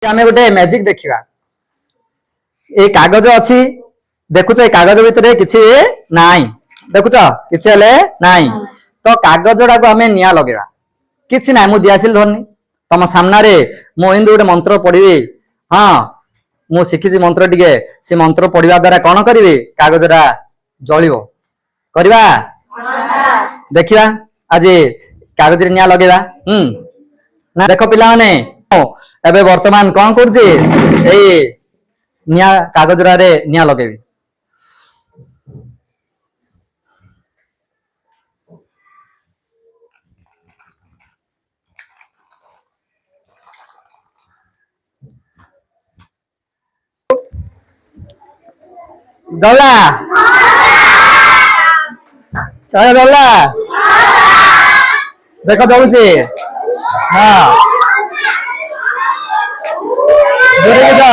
आमे गोटे मैजिक देखिबा ए कागज अछि देखुछ ए कागज भितरे किछि नाही देखुछ किछि हले नाही तो कागज डाको आमे निया लगेबा किछि नाही मु दियासिल धरनी तम सामना रे मो इंदु गोटे मंत्र पढिबे हां मु शिखिछि मंत्र टिके से मंत्र पढिबा द्वारा कोन करिवे कागजरा जळिबो करबा देखिबा आज कागज रे निया लगेबा ना देखो पिला माने एबे वर्तमान कौन करछे ए निया कागजरा रे निया लगेबी दला काय दला देखो दउची हां जोरे जा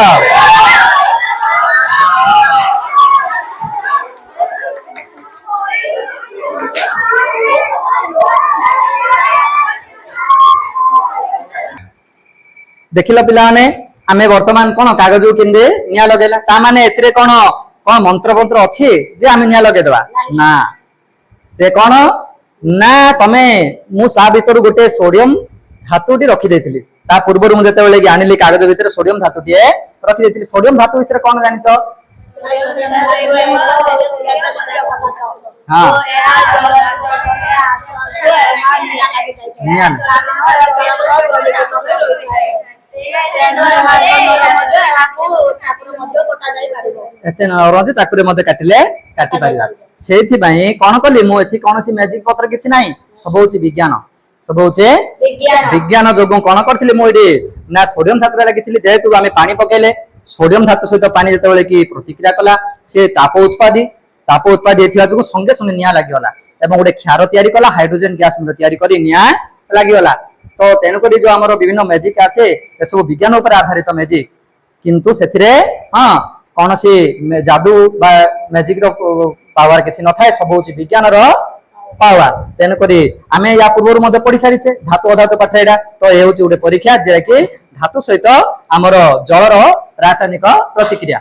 देखिला पिला माने आमे वर्तमान कोन कागज किंदे निया लगेला ता माने एतरे कोन कोन मंत्र मंत्र अछि जे आमे निया लगे देबा ना से कोन ना तमे मु सा भीतर गोटे सोडियम धातुटी रखि देथिली ता पूर्व रु जते बेले आनिली कागज भीतर सोडियम धातुटी रखि देथिली सोडियम धातु विषय कोन जानिचो हां निया एते नरजे ताकुरे मते काटिले काटि परिबा सेथि पई कोन कली मु एथि कोनसी मैजिक पत्र किछि नाही सब होची विज्ञान सब होचे विज्ञान जोगु कोन करथिले मु एडी ना सोडियम धातु लागिथिले जेहेतु आमे पानी पकेले सोडियम धातु सहित पानी जते बेले की प्रतिक्रिया कला से ताप उत्पादी एथिया जोगु संगे संगे निया लागिगला एवं गोटे क्षार तयारी कला हाइड्रोजन गैस मते तयारी करी निया लागिगला तो तेनु करी जो हमर विभिन्न मैजिक आसे ए सब विज्ञान ऊपर आधारित मैजिक किंतु सेथिरे हां कोनसी जादू बा मैजिक रो पावर किछि न थाए सब होची विज्ञान रो पावर तेनु करी आमे या पूर्व मध्ये पढि सारिछे धातु अधातु पाठ एडा तो ए होची गोटे परीक्षा जे कि धातु सहित हमर जल रो रासायनिक प्रतिक्रिया